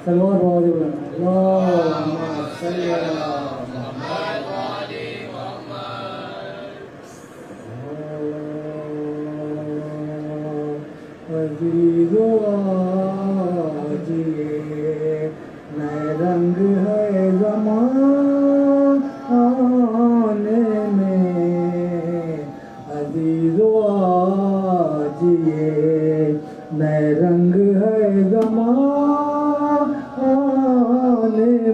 तलवार आवाज़ बुलाना अल्लाहुम्मा सल्ली अला अज़ीज़ो आजिए नए रंग है ज़माने में अज़ीज़ो आजिए नए रंग है ज़माने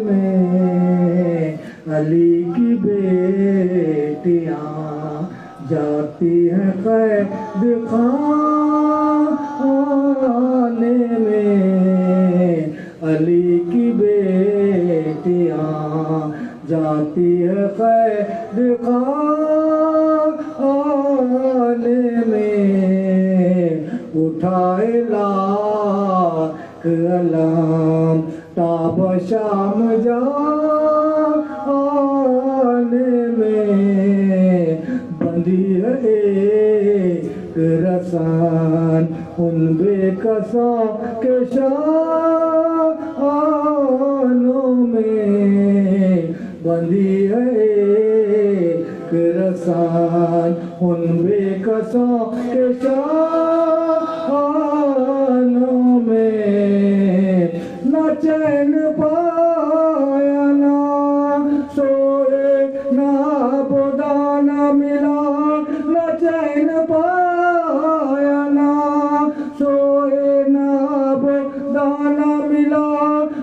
में अली की बेटियाँ जाती हैं कैद खाने में अली की बेटियाँ जाती है कैद खाने में उठाए लाख अलाम ताब शाम जाने में बंदी है एक रसान उन बेकसों के शानों में बंदी है एक रसान उन बेकसों के शानों में न चैन पाया ना सोए ना बुदाना मिला न चैन पाया ना सोए ना बुदाना मिला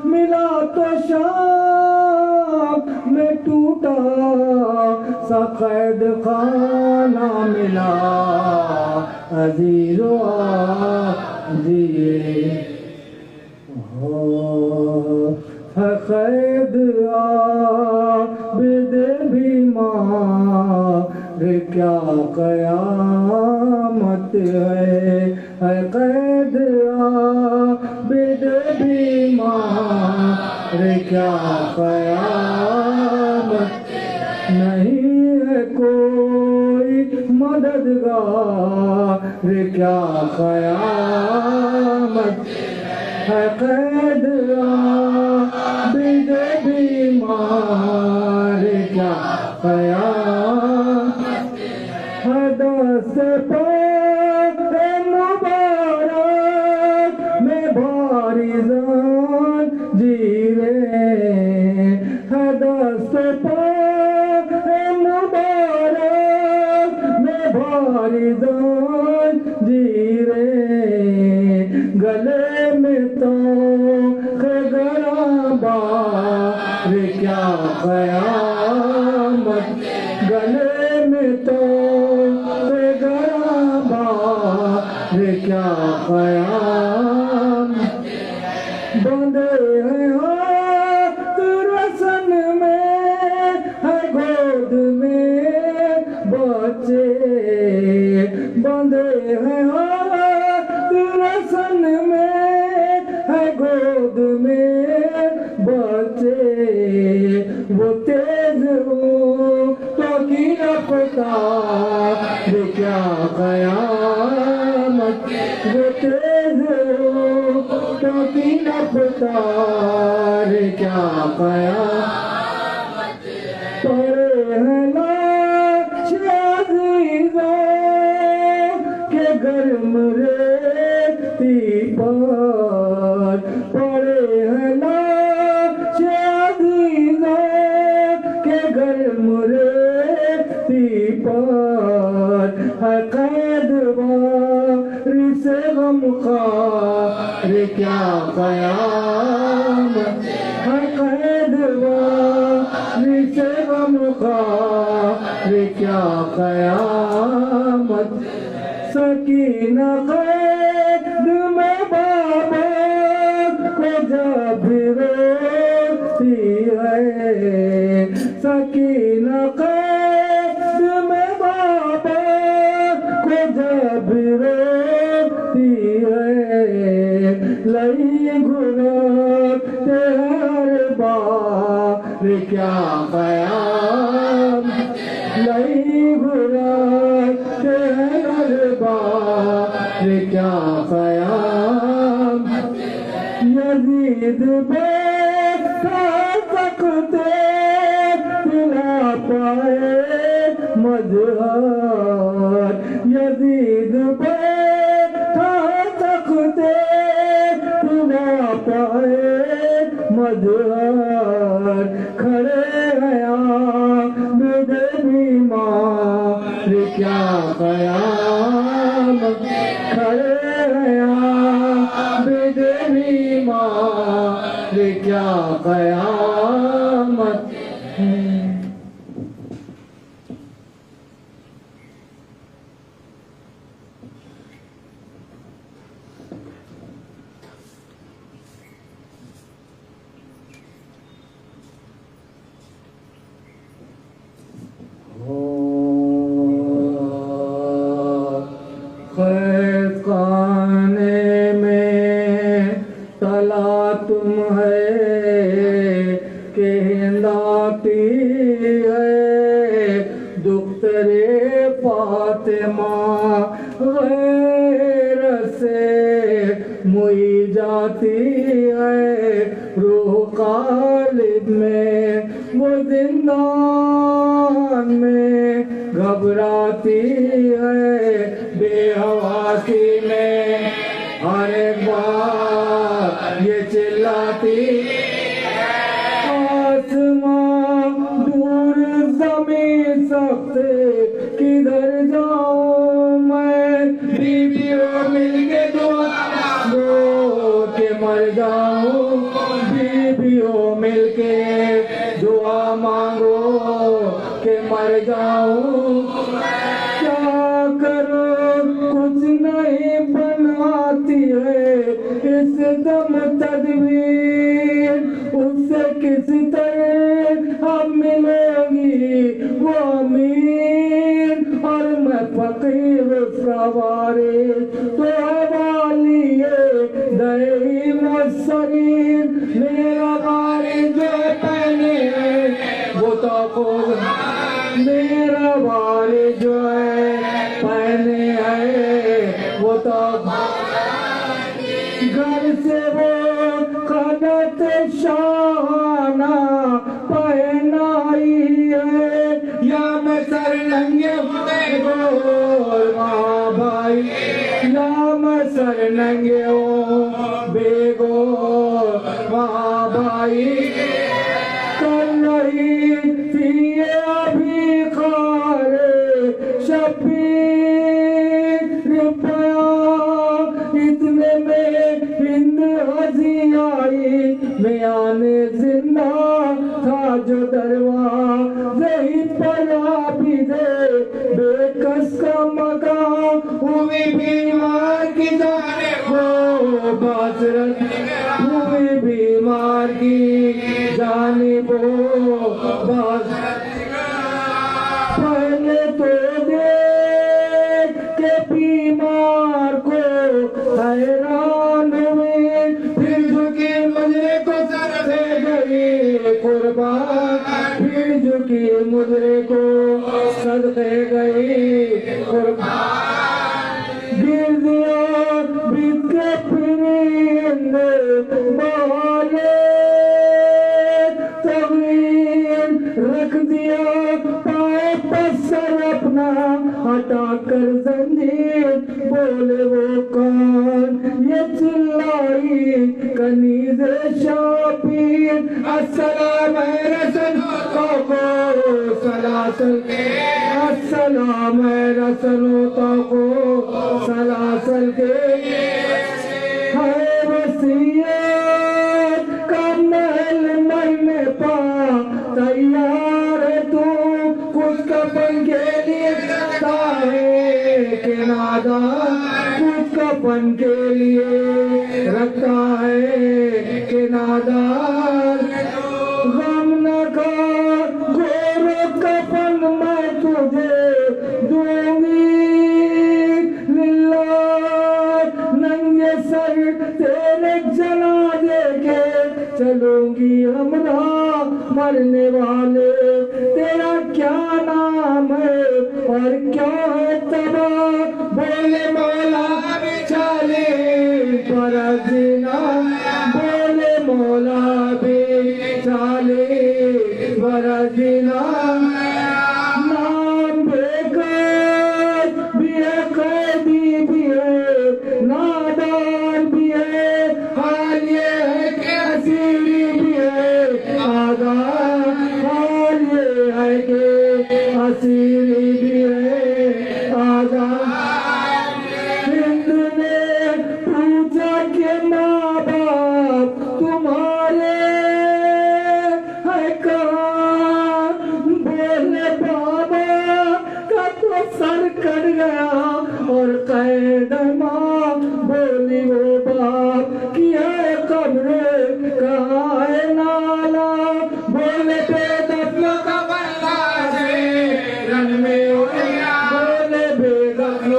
मिला तो शाम में टूटा सा कैद खाना मिला अज़ीज़ो आजिए कैद आबिद भी मार क्या कयामत है कैद आबिद भी मार क्या कयामत नहीं है कोई मददगार क्या कयामत है कैद आबिद भी मार क्या कयामत है दस्त पे मुबारक में भारी जान जीरे है दस्त पे मुबारक में भारी जान जीरे गले में तो गराबार क्या कयामत गले में तो गराबार क्या कयामत बंधे हैं हाथ रसन में है गोद में बच्चे बंधे हैं हाथ रसन में है गोद में बच्चे वो तेज हो तो की रफ्तार क्या कयामत वो तेज हो तो की रफ्तार क्या कयामत पड़े हैं लाश अज़ीज़ों के गर्म रेती पर पड़े हैं लाश अज़ीज़ों के गर्म रेती पर है कैद वारिस गमखार क्या कयामत है कैद वारिस गमखार क्या कयामत सकीना कैद में बाबा को जब रोती है सकीना कैद में बाबा को जब रोती है लई घुराते हर बार क्या कयामत लई घुराते हर बार क्या कयामत यजीद बैठा तख्ते पिला पाए मजहर, यजीद बैठा तख्ते पिला पाए मजहर, खड़े हैं बेदबी मार क्या कयामत, खड़े हैं बेदबी मार क्या कयामत है। खैर खाने में तला तुम है कि हिंदाती है, दुख्तरे फातिमा गैर से मुई जाती है, रूह कालिब में वो जिंदान में घबराती है, बेहवासी में हर एक बार ये चिल्लाती, आसमां दूर ज़मीन सख्त किधर जाऊं मैं, बीवियों मिलके दुआ दो के मर जाऊं, बीवियों मिलके दुआ मांगो के मर जाऊं, क्या करो कुछ नहीं बनाती है इस दम तदबीर, उससे किस तरह अब मिलेगी वो अमीर, और मैं फकीर उसका वारिस तो हवालिए दही मुसरीर, मेरा वारिस जो पहने वो तो खुद, मेरा वारिस जो है पहने है वो तो घर से वो कदत शाना पहनाई है, या मैं सर नंगे गोल माँ भाई, या मैं सर नंगे हो बेगो माँ भाई, कर रही थी अभी खारे शफीक रुपया, इतने में हिंद हंसी आई, मैं आने जिंदा था जो दरवाज़े ही पड़ा भी दे, बेकस का मकान हुई बीमार की जाने हो बासरत, हुई बीमार की जाने वो बासरत, पहले तो देख के बीमार को हैरान हुए, फिर झुकी मुझे को से गई कुर्बान, फिर झुकी मुझे को सदके गई कुर्बान, गिर दिया बीत के फिरिंदे बाले तगीर, रख दिया पाए पसर अपना हटा कर जंजीर, बोले वो कौन ये चिल्लाई कनीज़े शापीर, अस्सलाम है रसन को सलासल, अस्सलाम है रसनों को सलासल के, है वसीयत का महल मरने पा तैयार है तू, कुछ कफन के लिए है के नादा, कुछ कफन के लिए रखता है के नादार, गम न कर गोरो कफन मैं तुझे दूंगी, लिल्लाह नंगे सर तेरे जनाजे के चलूंगी हमरा मरने वाले, तेरा क्या नाम है और क्या है तबा, बोले मौला चले पर जीना मौला भी 40 बरस जिना नाम बेकार भी है, कैदी भी है, नादान भी है, हाल ये है कि असीरी भी है, आजाद हाल ये है कि असीरी भी है, आजाद। हिंद ने पूछा कि माँ बाप तुम्हारे है कहाँ, बोले बाबा का तो सर कट गया और कैद माँ बोली वो बाप की है कब्र कहाँ है नाला, बोले बेदफन का बल्ला से रन में उड़िया, बोले बेदफन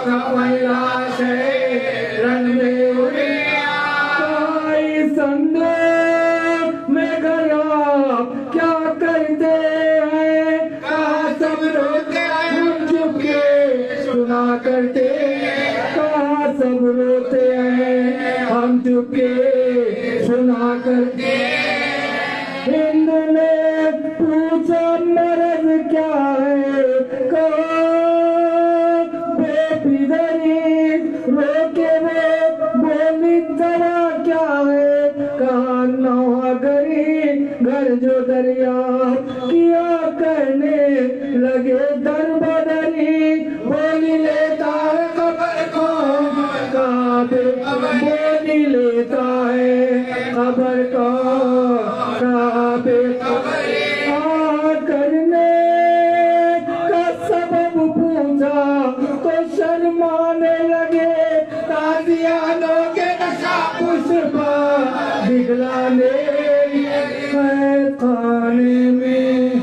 का बल्ला से रन में उड़िया। कोई संदेह में गया क्या करते हैं, कहा सब रोते हम चुपके सुना करते, कहा सब रोते हैं हम चुपके सुना करते। हिंद ने पूछा मर्द क्या है, कहा बेपिदरी, रोके वो बोली दवा क्या है, कहा नौगरी घर जो दरिया किया करने लगे दर बदरी, बोली लेता है खबर को कहा बोली लेता है खबर को कहा करने का सबब पूछा तो शर्माने लगे, ताजियानों के नशा पुष्पा दिखलाने खाने में।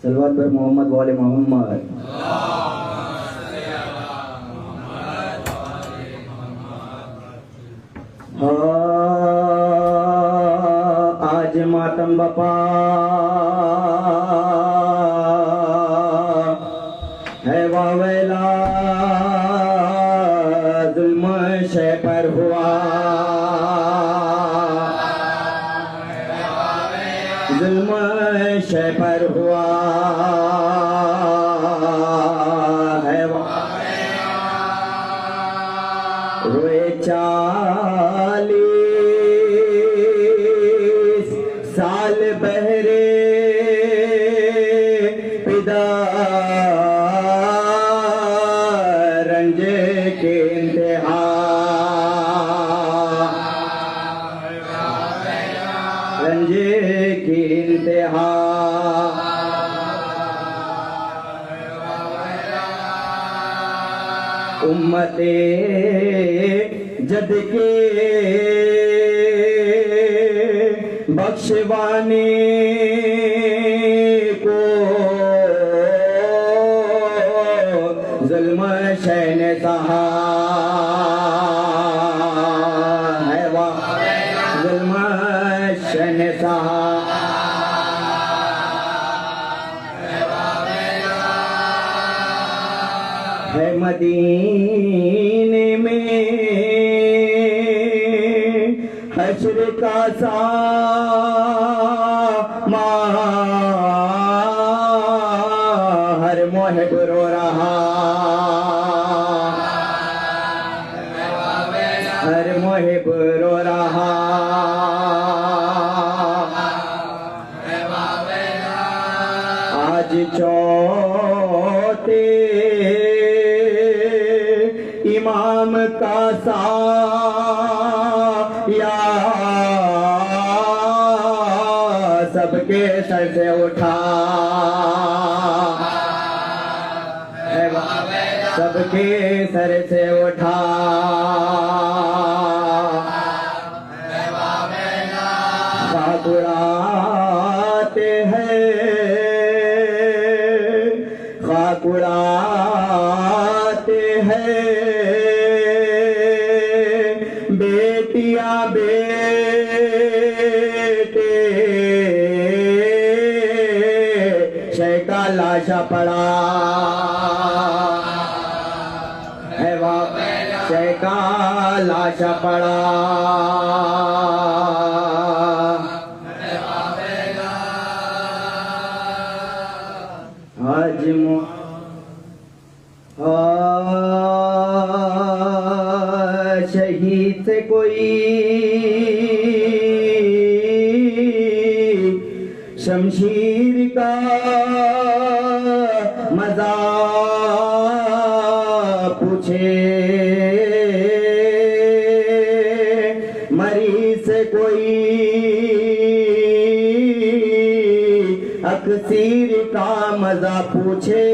सलवात पर मोहम्मद वाले मोहम्मद। आज मातम बपा है वावेला जुल्म शे पर हुआ, जुल्म शे पर हुआ है रोए 40 साल बहरे पिदा रंज के इंतहा, रंज की इंतहा। उम्मते जद के बख्शवाने को जुल्म शैन सहा है, वाह जुल्म शैन सहा। है मदीने में हश्र का हर मोहब रो रहा, हर मोहब रो रहा। आज चौथे इमाम का साया सबके सर से उठा, सबके सर से उठा। खाकुराते हैं, खाकुराते हैं है बेटियां बेटे शय का लाशा पड़ा है वाह शय का लाशा पड़ा आज शहीद से कोई शमशीर का मजा पूछे मरीज से कोई अक्सीर का मजा पूछे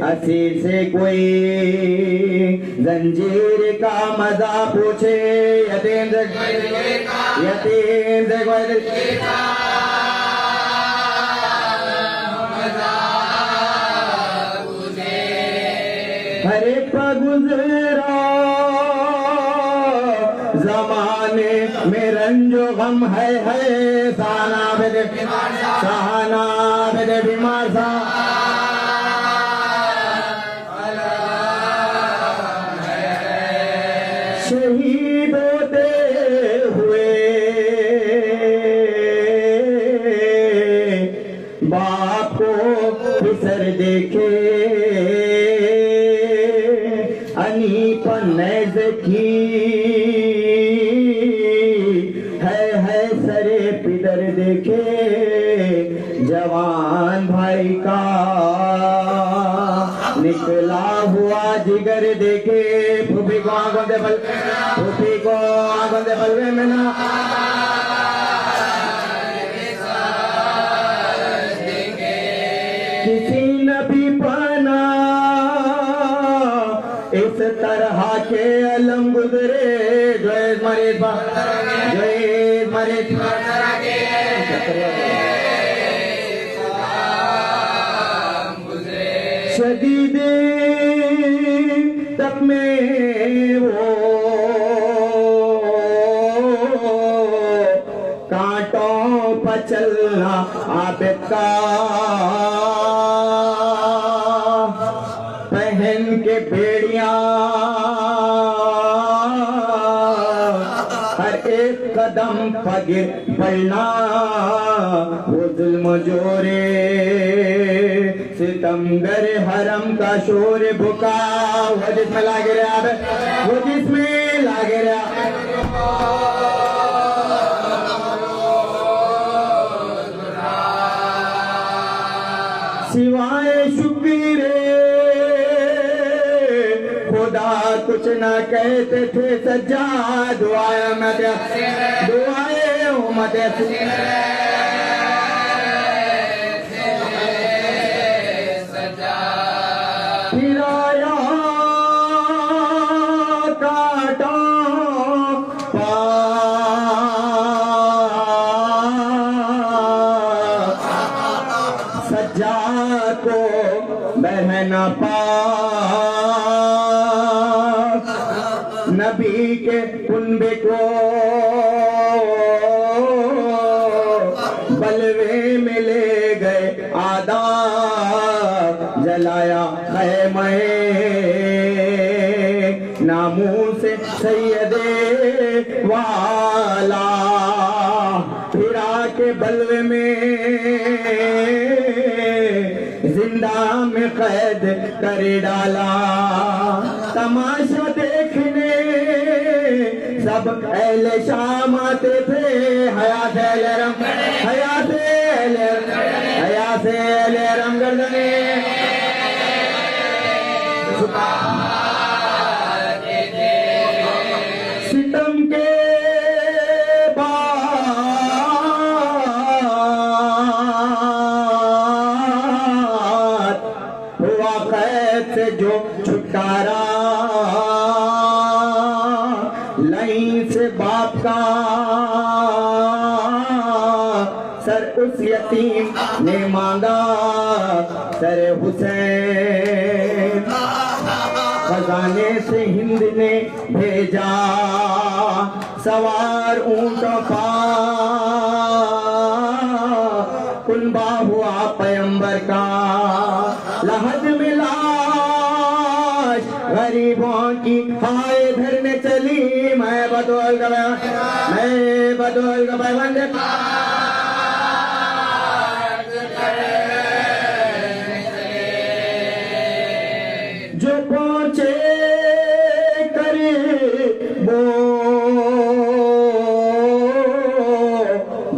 असीर से कोई जंजीर का मजा पूछे यतीम से कोई हरे गुजरा जमाने में रंजो गम है सहाना बेदे बीमार सा शहीद होते हुए बाप को फिसर देखे अनीपन नैज की है सरे पिदर देखे जवान भाई का निकला हुआ जिगर देखे फूफी को आंखों से बलवे में ना किसी नबी बना इस तरह के अलम गुजरे जो मरीज शदीद तक में वो कांटों पर चलना आबिद का पहन के बेड़ियां हर एक कदम पगिर पड़ना वो जुल्म जोरे सितमगर हरम का शोर भुका वो जिसमें लागे रहा वो जिसमें लागे रहा सिवाय शुक्र खुदा कुछ न कहते थे सज्जा दुआए मत फिराया काटा सज्जा को बहना पा नबी के कुंबे को बलवे में ले गए आदा जलाया खैमे नामू से सैयदे वाला फिरा के बलवे में जिंदा में कैद कर डाला तमाशा देखने सब अहले शाम आते थे हयात अहले रम गर्दने सितम के हुआ कैद से जो छुटकारा लई से बाप का सर उस यतीम ने मांगा सर हुसैन खजाने से हिंद ने भेजा सवार ऊंटों का कुनबा हुआ पैगंबर का लहद मिला गरीबों की हाय धरने चली मैं बदौल का वंदे जो पहुंचे करे वो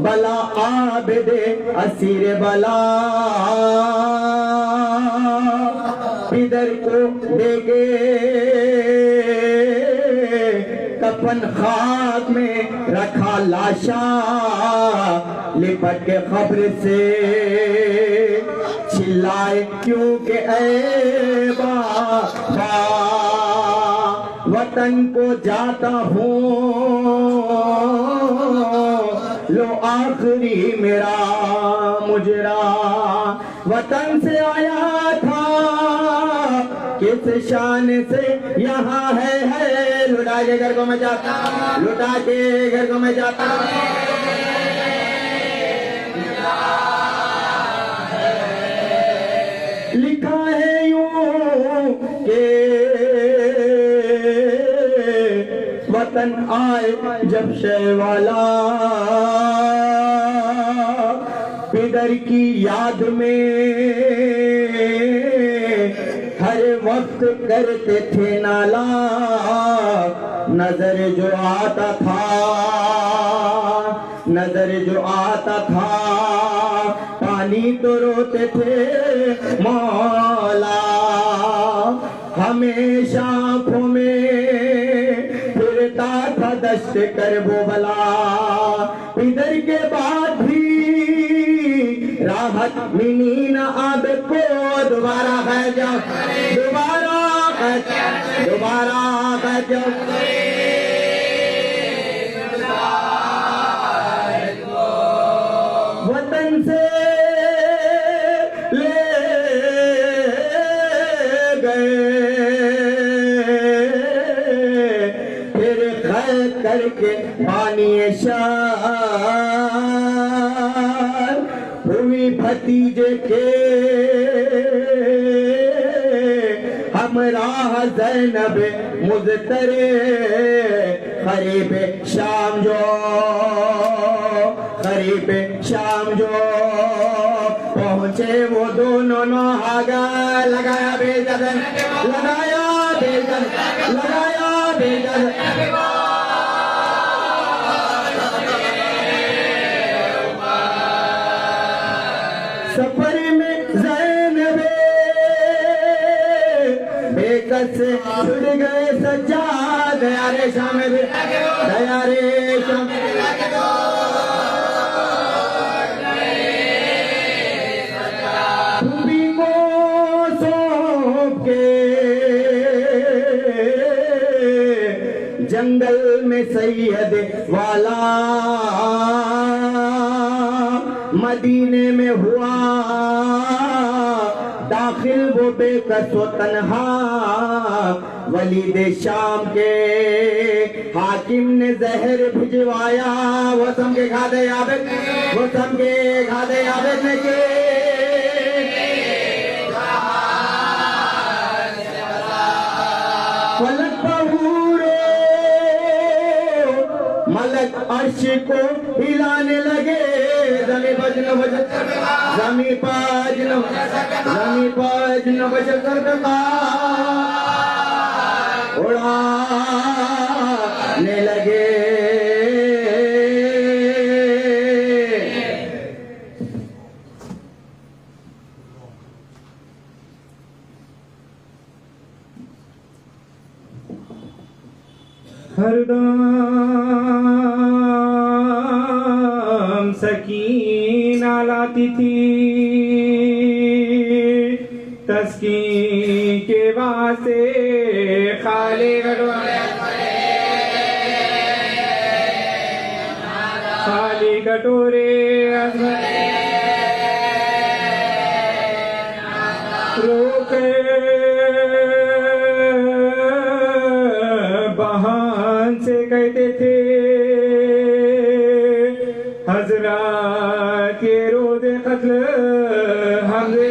बला आबिदे असीर बला इधर को देगे कफन खाक में रखा लाशा लिपट के खबर से चिल्लाए क्योंकि ऐ बाबा वतन को जाता हूँ लो आखिरी मेरा मुजरा वतन से आया था किस शान से यहाँ है लुटा के घर को मैं जाता लुटा के घर को मैं जाता लिखा है यूं के वतन आए जब शहवाला पिदर की याद में हर वक्त करते थे नाला नजर जो आता था पानी तो रोते थे मौला हमेशा आंखों में फिरता था दश्त कर वो बला इधर के बाद भी राहत मिली न अब को दोबारा है जाओ दोबारा वतन से ले गए फिर खैर करके पानी शार हुई भतीजे के हमराह ज़ैनब मुज़तरे करीब शाम जो पहुंचे वो दोनों नौहागा लगाया बेजन सफर में ज़ैनबे बेकस छुड़ गए सज्जाद दयारे शाम खूबी को सौंप के जंगल में सैयद वाला मदीने में हुआ दाखिल वो बेकस व तन्हा वलीद शाम के हाकिम ने जहर भिजवाया वो समझे खादे आबिद ने के फलक बहूरो मलक अर्श को हिलाने लगे जमी पाज न बजल करता उड़ाने लगे हरदम सकीना लाती थी तस्कीन के वास्ते खाली कटोरे रोके हमसे कहते थे हजरत ये रोज़ क़त्ल हमसे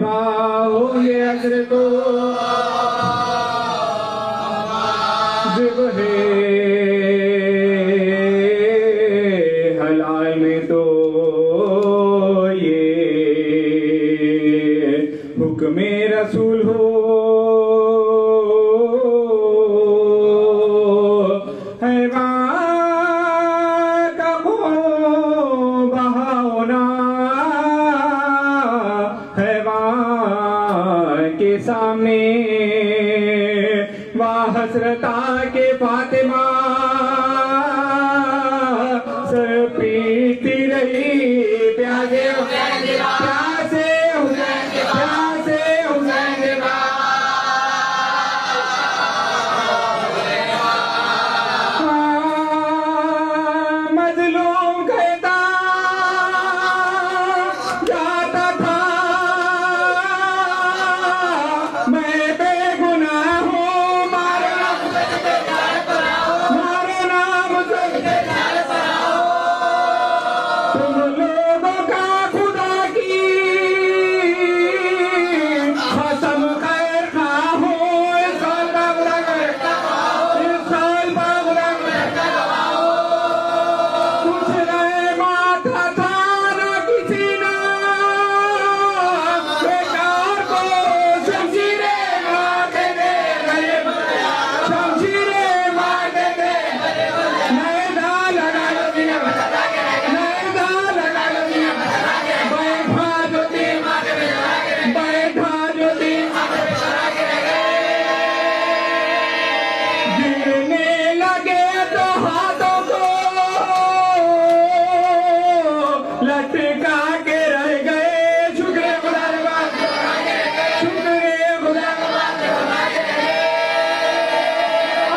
भाओ ये अजर को हलाल में तो ये हुक्म रसूल हो हैवान का हो बहाओना हैवान के सामने वाह हसरता के फातिमा सर पीती रही प्यासे प्यासे हुसैन मजलूम कहता जाता था मैं बेगुनाह हूँ मारो नाम तुम लोगों का खुदा की कसम खैर खाओ इस साल कुछ रहे माथा था न किसी ना बेकार को शमशीरें मारते दे नैदा लगा लो बैठा जो गिरने लगे तो हाथों को लटका के रह गए शुक्र खुदा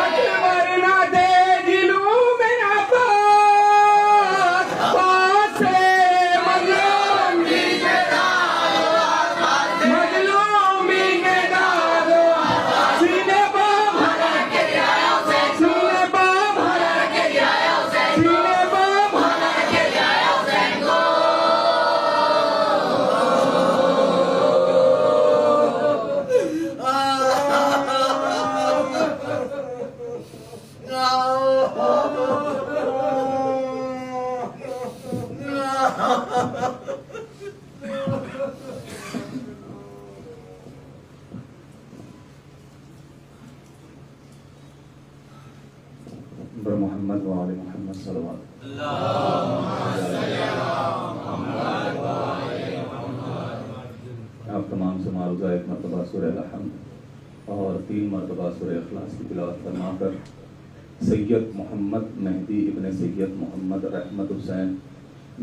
अकबर ना दे जिलू में अब्बास पास से मजलूमी के दादो सीने बम भरा के मोहम्मद व आले मोहम्मद सल्लल्लाहु आप तमाम से मारूज़ा एक मरतबा सूरह अल-हम्द और 3 मरतबा सूरह इखलास की तिलावत फरमाकर सैयद मोहम्मद मेहदी इब्न सैयद मोहम्मद रहमत हुसैन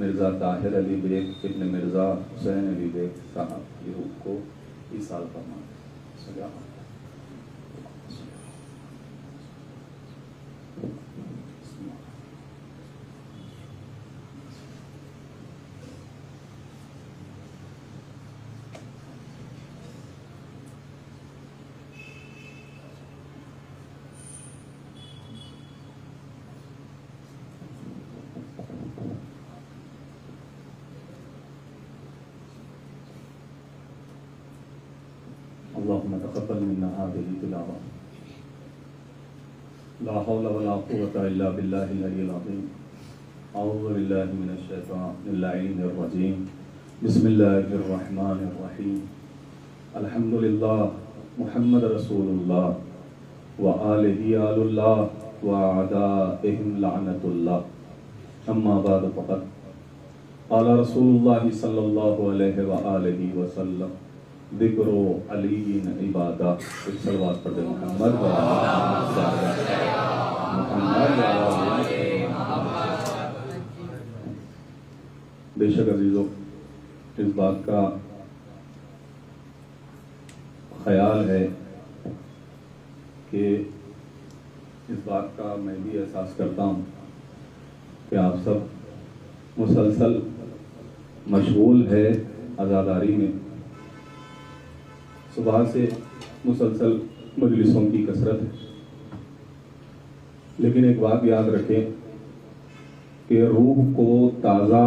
मिर्ज़ा ताहिर अली बेग इब्न मिर्ज़ा हुसैन अली बेग साहब की रूह को ईसाल फरमा। अल्लाहुम्मा तक़ब्बल मिन्ना हाज़िही तिलावा ला हौला वला कुव्वता इल्ला बिल्लाहिल अलिय्यिल अज़ीम अऊज़ु बिल्लाहि मिनश शैतानिर रजीम बिस्मिल्लाहिर रहमानिर रहीम अल्हम्दुलिल्लाह मुहम्मद रसूलुल्लाह व आलिहि आलुल्लाह व अदाइहिम लअनतुल्लाह अम्मा बाद फ़क़द क़ाला रसूलुल्लाह सल्लल्लाहु अलैहि व आलिहि व सल्लम ज़िक्रो अलीन इबादा। एक सलवात पढ़ दे मोहम्मद बेशक अजीज़ों, इस बात का ख्याल है कि इस बात का मैं भी एहसास करता हूँ कि आप सब मुसलसल मशगूल है आज़ादारी में। सुबह से मुसलसल मजलिसों की कसरत है, लेकिन एक बात याद रखें कि रूह को ताज़ा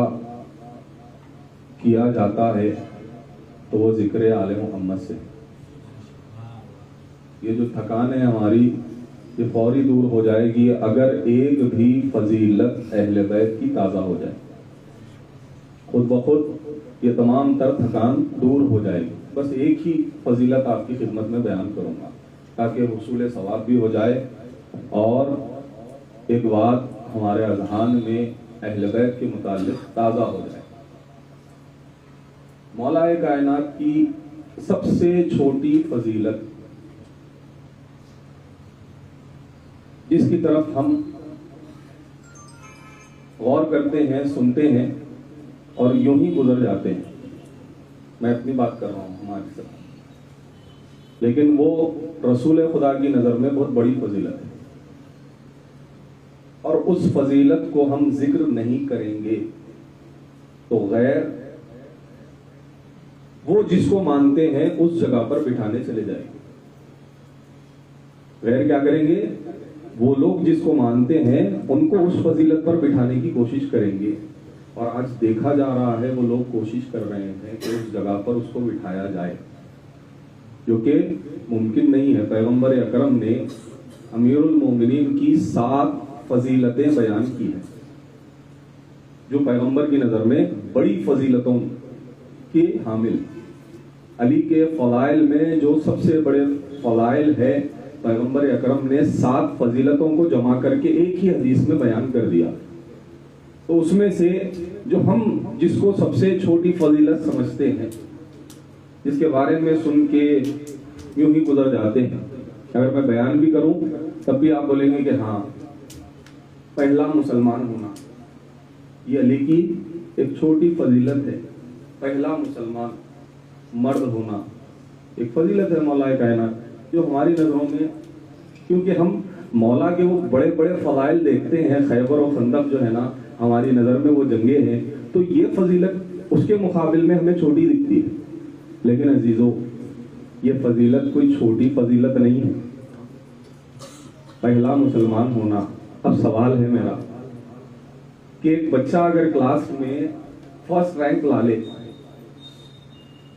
किया जाता है तो वो जिक्र आले मोहम्मद से। ये जो थकान है हमारी, ये फौरी दूर हो जाएगी अगर एक भी फजीलत अहले बैत की ताज़ा हो जाए। खुद ब खुद ये तमाम तर थकान दूर हो जाएगी। बस एक ही फजीलत आपकी खिदमत में बयान करूंगा ताकि हुसूल सवाब भी हो जाए और एक बात हमारे अज़हान में अहले बैत के मुताल्लिक़ ताज़ा हो जाए। मौलाए कायनात की सबसे छोटी फजीलत जिसकी तरफ हम गौर करते हैं, सुनते हैं और यूं ही गुजर जाते हैं, मैं अपनी बात कर रहा हूं हमारे साथ, लेकिन वो रसूल खुदा की नज़र में बहुत बड़ी फजीलत है और उस फजीलत को हम जिक्र नहीं करेंगे तो गैर वो जिसको मानते हैं उस जगह पर बिठाने चले जाएंगे। गैर क्या करेंगे? वो लोग जिसको मानते हैं उनको उस फजीलत पर बिठाने की कोशिश करेंगे और आज देखा जा रहा है वो लोग कोशिश कर रहे हैं कि उस जगह पर उसको बिठाया जाए, जो कि मुमकिन नहीं है। पैगंबर अकरम ने अमीरुल मोमिनीन की 7 फजीलतें बयान की हैं जो पैगंबर की नज़र में बड़ी फजीलतों के हामिल। अली के फ़ज़ाइल में जो सबसे बड़े फ़ज़ाइल है, पैगंबर अकरम ने 7 फजीलतों को जमा करके एक ही हदीस में बयान कर दिया। तो उसमें से जो हम जिसको सबसे छोटी फजीलत समझते हैं, जिसके बारे में सुन के यूं ही गुजर जाते हैं, अगर मैं बयान भी करूं तब भी आप बोलेंगे कि हाँ, पहला मुसलमान होना ये अली की एक छोटी फजीलत है। पहला मुसलमान मर्द होना एक फजीलत है मौलाए कायनात, जो हमारी नज़रों में, क्योंकि हम मौला के वो बड़े बड़े फ़ज़ाइल देखते हैं, खैबर और खंदक जो है ना हमारी नज़र में वो जंगे हैं, तो ये फजीलत उसके मुकाबिल में हमें छोटी दिखती है। लेकिन अजीज़ों, ये फजीलत कोई छोटी फजीलत नहीं है, पहला मुसलमान होना। अब सवाल है मेरा कि एक बच्चा अगर क्लास में फर्स्ट रैंक ला ले,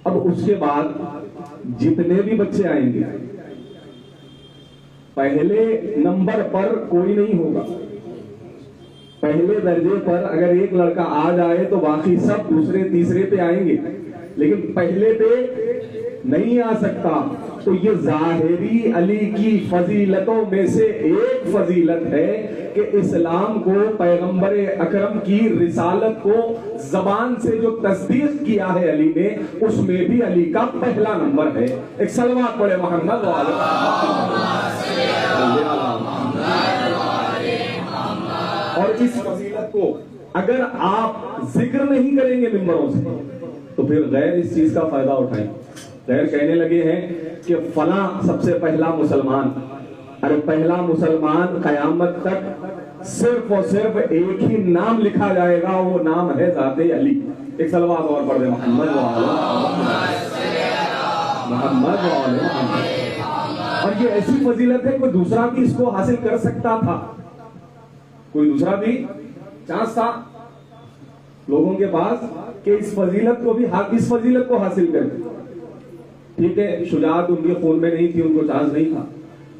अब उसके बाद जितने भी बच्चे आएंगे पहले नंबर पर कोई नहीं होगा। पहले दर्जे पर अगर एक लड़का आ जाए तो बाकी सब दूसरे तीसरे पे आएंगे, लेकिन पहले पे नहीं आ सकता। तो ये जाहिरी अली की फजीलतों में से एक फजीलत है कि इस्लाम को, पैगंबर अकरम की रिसालत को जबान से जो तस्दीक किया है अली ने, उसमें भी अली का पहला नंबर है। एक सलवात पढ़े मोहम्मद और इस फजीलत को अगर आप जिक्र नहीं करेंगे मिंबरों से तो फिर गैर इस चीज का फायदा उठाएं। गैर कहने लगे हैं कि फला सबसे पहला मुसलमान। अरे पहला मुसलमान कयामत तक सिर्फ और सिर्फ एक ही नाम लिखा जाएगा, वो नाम है ज़ाते अली। एक सलवात और पढ़ दे मोहम्मद मोहम्मद। और ये ऐसी फजीलत है कोई दूसरा भी इसको हासिल कर सकता था, कोई दूसरा भी चांस था लोगों के पास कि इस फजीलत को हासिल कर। ठीक है, शुजाअत उनके खून में नहीं थी, उनको चांस नहीं था,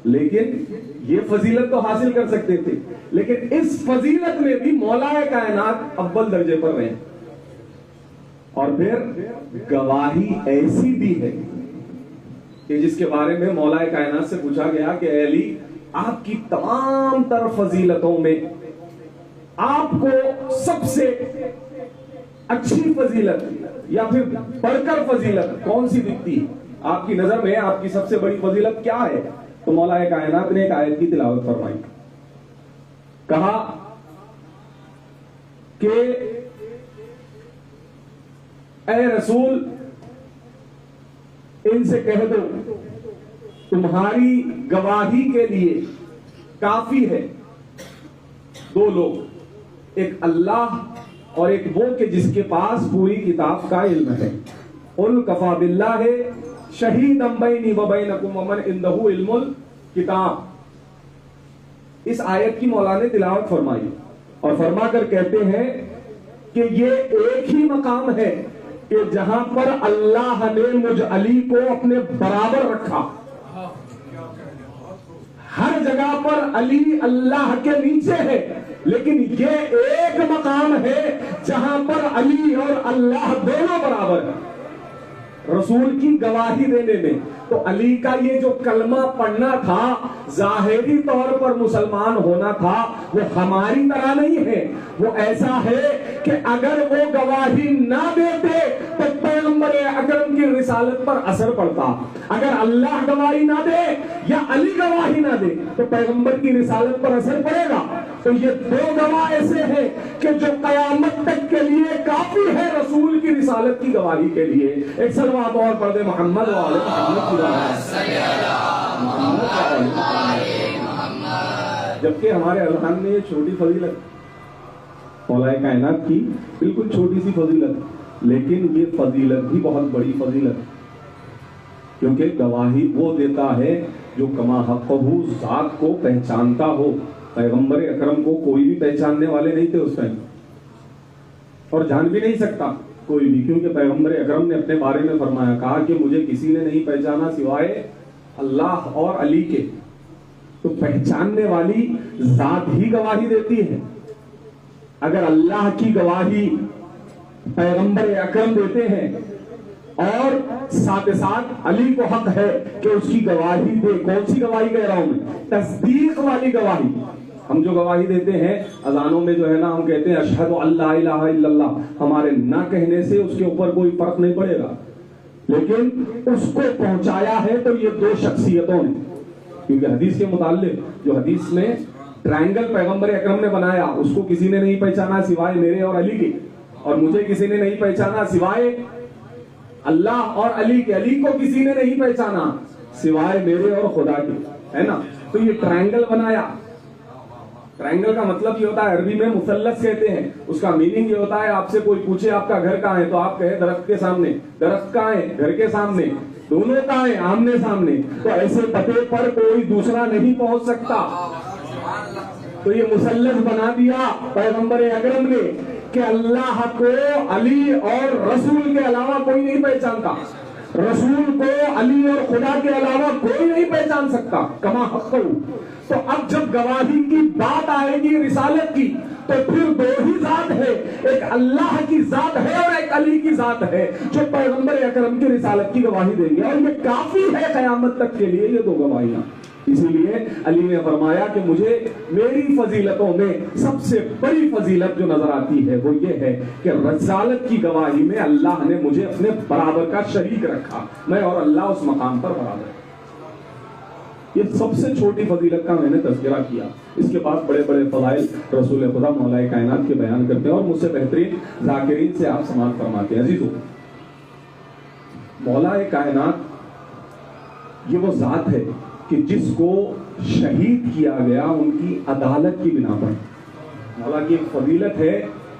लेकिन ये फजीलत तो हासिल कर सकते थे। लेकिन इस फजीलत में भी मौलाए कायनात अव्वल दर्जे पर रहे। और फिर गवाही ऐसी दी है कि जिसके बारे में मौलाए कायनात से पूछा गया कि अली, आपकी तमाम तर फजीलतों में आपको सबसे अच्छी फजीलत या फिर बढ़कर फजीलत कौन सी दिखती है? आपकी नजर में आपकी सबसे बड़ी फजीलत क्या है? तो मौलाए कायनात ने एक आयत की तिलावत फरमाई, कहा कि ऐ रसूल, इनसे कह दो तुम्हारी गवाही के लिए काफी है 2 लोग, एक अल्लाह और एक वो कि जिसके पास पूरी किताब का इल्म है। उल कफा बिल्लाह शहीदम बैनी व बैनकुम व मन इंदहु इल्मुल किताब। इस आयत की मौला ने तिलावत फरमाई और फरमा कर कहते हैं कि ये एक ही मकाम है कि जहां पर अल्लाह ने मुझ अली को अपने बराबर रखा। हर जगह पर अली अल्लाह के नीचे है, लेकिन ये एक मकाम है जहां पर अली और अल्लाह दोनों बराबर है रसूल की गवाही देने में। तो अली का ये जो कलमा पढ़ना था, जाहिरी तौर पर मुसलमान होना था, वो हमारी तरह नहीं है। वो ऐसा है कि अगर वो गवाही ना देते तो पैगंबर अकरम की रिसालत पर असर पड़ता। अगर अल्लाह गवाही ना दे या अली गवाही ना दे तो पैगंबर की रिसालत पर असर पड़ेगा। तो ये दो गवाह ऐसे हैं कि जो कयामत तक के लिए काफी है रसूल की रिसालत की गवाही के लिए। एक सलवात और पढ़ दे मोहम्मद वाले मोहम्मद। जबकि हमारे अल्लाह ने ये छोटी फजीलत मौलाए कायनात की, बिल्कुल छोटी सी फजीलत, लेकिन ये फजीलत भी बहुत बड़ी फजीलत, क्योंकि गवाही वो देता है जो कमा हक़हू ज़ात को पहचानता हो। पैगंबर अकरम को कोई भी पहचानने वाले नहीं थे उस टाइम, और जान भी नहीं सकता कोई भी, क्योंकि पैगंबर अकरम ने अपने बारे में फरमाया, कहा कि मुझे किसी ने नहीं पहचाना सिवाय अल्लाह और अली के। तो पहचानने वाली जात ही गवाही देती है। अगर अल्लाह की गवाही पैगंबर अकरम देते हैं और साथ साथ अली को हक है कि उसकी गवाही दे। कौन सी गवाही कह रहा हूं मैं? तस्दीक वाली गवाही। हम जो गवाही देते हैं अजानों में जो है ना, हम कहते हैं अशहदु अल्ला इलाहा इल्लल्लाह, हमारे ना कहने से उसके ऊपर कोई फर्क नहीं पड़ेगा, लेकिन उसको पहुंचाया है तो ये दो शख्सियतों ने। क्योंकि हदीस के मुताल्लिक जो हदीस में ट्रायंगल पैगंबर अकरम ने बनाया, उसको किसी ने नहीं पहचाना सिवाय मेरे और अली के, और मुझे किसी ने नहीं पहचाना सिवाय अल्लाह और अली के। अली को किसी ने नहीं पहचाना सिवाय मेरे और खुदा के, है ना। तो ये ट्रायंगल बनाया। ट्रायंगल का मतलब ये होता है, अरबी में मुसल्लस कहते हैं, उसका मीनिंग ये होता है, आपसे कोई पूछे आपका घर कहाँ है तो आप कहे दरख्त के सामने। दरख्त कहाँ है? घर के सामने। दोनों कहाँ है? आमने सामने। तो ऐसे पते पर कोई दूसरा नहीं पहुंच सकता। तो ये मुसल्लस बना दिया पैगंबर अकरम ने कि अल्लाह को अली और रसूल के अलावा कोई नहीं पहचानता, रसूल को अली और खुदा के अलावा कोई नहीं पहचान सकता, कमा हक़हू। तो अब जब गवाही की बात आएगी रिसालत की, तो फिर दो ही जात है, एक अल्लाह की जात है और एक अली की जात है, जो पैगंबर अकरम की रिसालत की गवाही देंगे। और ये काफी है क़यामत तक के लिए, ये दो गवाहियां। इसीलिए अली ने फरमाया कि मुझे मेरी फजीलतों में सबसे बड़ी फजीलत जो नजर आती है वो ये है कि रिसालत की गवाही में अल्लाह ने मुझे अपने बराबर का शरीक रखा, मैं और अल्लाह उस मकाम पर बराबर। ये सबसे छोटी फजीलत का मैंने तज़किरा किया। इसके बाद बड़े बड़े फज़ाइल रसूल खुदा मौलाए कायनात के बयान करते हैं और मुझसे बेहतरीन ज़ाकिरीन से आप समाअत फरमाते हैं। अजीज़ों, मौलाए कायनात ये वो ज़ात है कि जिसको शहीद किया गया उनकी अदालत की बिना पर। मौला की एक फजीलत है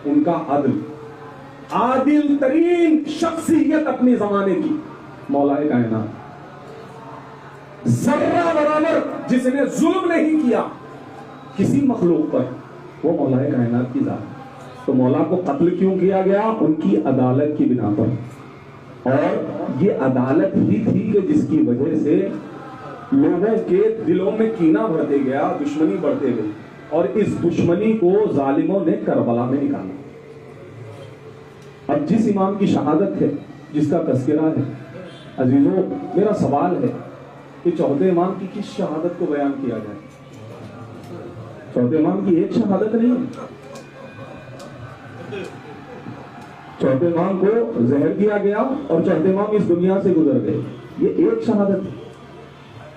उनका अदल, आदिल तरीन शख्सियत अपने जमाने की मौलाए कायनात, जर्रा बराबर जिसने जुल्म नहीं किया किसी मखलूक पर, वो मौलाए कायनात की जात। तो मौला को कत्ल क्यों किया गया? उनकी अदालत की बिना पर। और ये अदालत ही थी कि जिसकी वजह से लोगों के दिलों में कीना बढ़ते गया, दुश्मनी बढ़ते गई, और इस दुश्मनी को जालिमों ने करबला में निकाला। अब जिस इमाम की शहादत है, जिसका तज़किरा है, अजीजों मेरा सवाल है कि चौथे इमाम की किस शहादत को बयान किया जाए? चौथे इमाम की एक शहादत नहीं है। चौथे इमाम को जहर दिया गया और चौथे इमाम इस दुनिया से गुजर गए, ये एक शहादत है।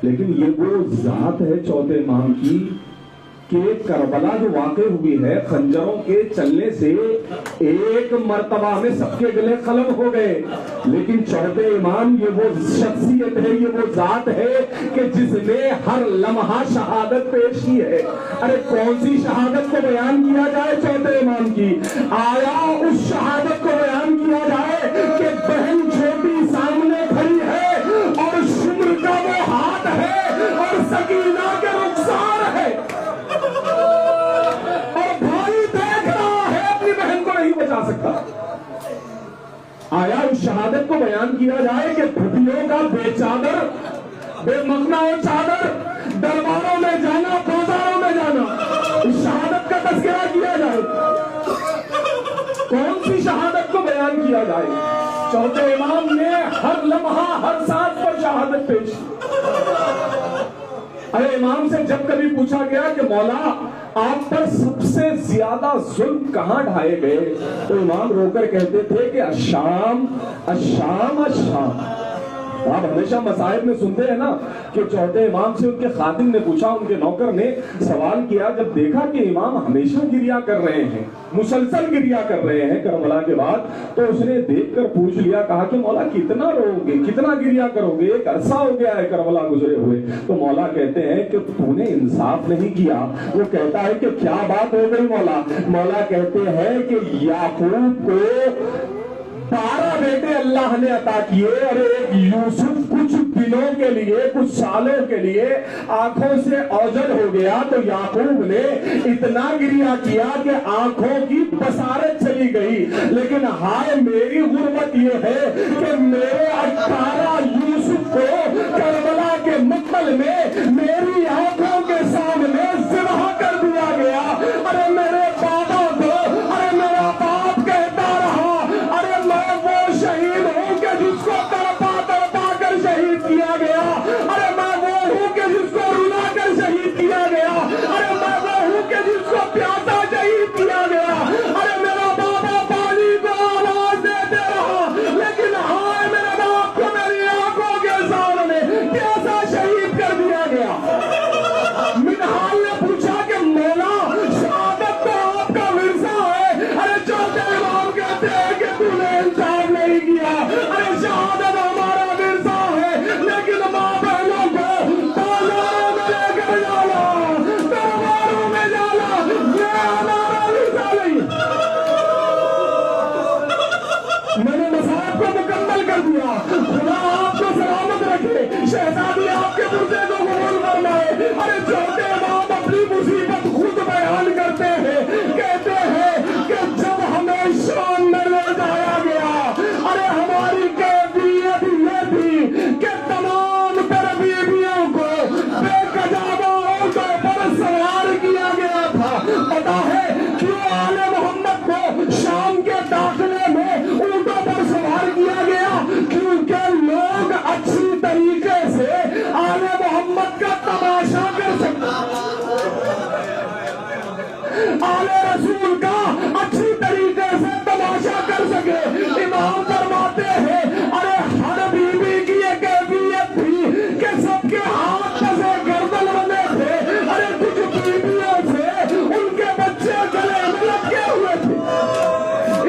लेकिन ये वो जात है चौथे इमाम की कि करबला जो वाक़े हुई है, खंजरों के चलने से एक मर्तबा में सबके गले कलम हो गए, लेकिन चौथे इमाम ये वो शख्सियत है, ये वो जात है कि जिसने हर लम्हा शहादत पेश की है। अरे कौन सी शहादत को बयान किया जाए चौथे इमाम की? आया उस शहादत को बयान किया जाए कि बहन छोटी सामने खड़ी है बयान किया जाए कि धुतियों का बेचादर बेमखना और चादर दरबारों में जाना, बाजारों में जाना, शहादत का तस्करा किया जाए। कौन सी शहादत को बयान किया जाए? चौथे इमाम ने हर लम्हा हर सांस पर शहादत पेश की। अरे इमाम से जब कभी पूछा गया कि मौला आप पर सबसे ज्यादा जुल्म कहां ढाए गए, तो इमाम रोकर कहते थे कि अशाम अशाम अशाम। आप हमेशा मसाइब में सुनते हैं ना कि चौथे इमाम से उनके खादिम ने पूछा, उनके नौकर ने सवाल किया, जब देखा कि इमाम हमेशा गिरिया कर रहे हैं, मुसलसल गिरिया कर रहे हैं करबला के बाद, तो उसने देखकर पूछ लिया, कहा कि मौला कितना रोओगे, कितना गिरिया करोगे, एक अरसा हो गया है करबला गुजरे हुए। तो मौला कहते हैं कि तूने इंसाफ नहीं किया। वो कहता है कि क्या बात हो गई मौला? मौला कहते हैं कि याकूब को 12 बेटे अल्लाह ने अता किए और एक यूसुफ कुछ दिनों के लिए, कुछ सालों के लिए आंखों से ओझल हो गया, तो याकूब ने इतना गिरिया किया कि आंखों की बसारत चली गई। लेकिन हाय मेरी गुर्बत ये है कि मेरे 18 यूसुफ को करबला के मक्तल में मेरी आंखों के सामने ज़िबह कर दिया गया। अरे मेरे बाबा को, अरे मेरा बाप कहता रहा, अरे मैं वो शहीद हूं कि जिसको तड़पा तड़पा कर शहीद किया गया। अरे मैं वो हूं कि जिसको रुला कर शहीद किया गया। अरे मैं वो हूं कि जिसको प्यासा शहीद किया गया। अरे मेरा बाबा पानी को आवाज देते रहा, लेकिन हाय मेरे बाप को मेरी आंखों के सामने प्यासा शहीद कर दिया गया। मिनहाल ने पूछा कि मौला शहादत तो आपका विरसा है। अरे चौथे इमाम कहते हैं कि तूने इंसाफ नहीं किया। अरे शहादत हमारा विरसा है, लेकिन माँ बहनों को बाजारों में लेकर जाना, दरबारों में जाना, ये हमारा विरसा नहीं। मैंने मसाहब को मुकम्मल कर दिया। खुदा आपको सलामत रखे, शहजादी आपके मुर्दे को कबूल फरमाए। अरे चौथे इमाम अपनी मुसीबत खुद बयान करते हैं, कहते हैं कि जब हमें शाम में ले जाया गया, अरे हमारी कैफियत ये थी कि तमाम तरबीबियों को बेकजाबाओं पर सवार किया गया था। पता है क्यों आले मोहम्मद को शाम के दाखिले में ऊंटों पर सवार किया गया? क्योंकि लोग अच्छी तरीके से आले मोहम्मद का तमाशा कर सकते, आले रसूल का अच्छी तरीके से तमाशा कर सके। इमाम फरमाते हैं, अरे हर बीबी की ये कैफियत थी कि सबके हाथ से गर्दन बने थे। अरे कुछ बीबियों से उनके बच्चे गले में लटके हुए थे।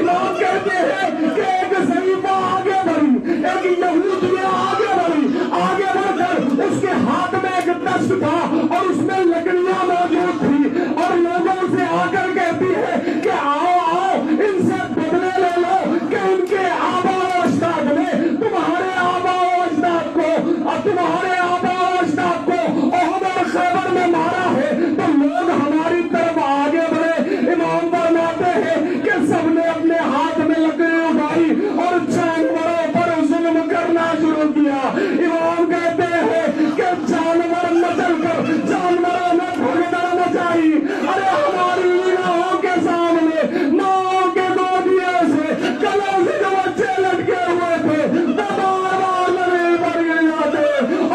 इमाम कहते हैं कि एक सहीफा आगे बढ़ी, एक यहूदिया आगे बढ़ी, आगे बढ़कर उसके हाथ में एक दस्त था और उसमें लकड़ियां मौजूद थी, और लोगों से आकर कहती है कि आओ आओ इनसे बदले ले लो कि इनके आबा और अजदाद ने तुम्हारे आबा और अजदाद को और तुम्हारे आबा और अजदाद को ओहद और खैबर में मारा है, तो लोग हमारी तरफ आगे बढ़े। इमाम फरमाते हैं कि सबने अपने हाथ में लकड़ी उठाई और जानवरों पर जुल्म करना शुरू किया। इमाम कहते हैं कि जानवर मचल कर जानवरों ने भगदड़ मचाई। अरे हमारी निगाहों के सामने माओ के गोदियों से गलों से जो बच्चे लटके हुए थे, दरबार नहीं बढ़ जाते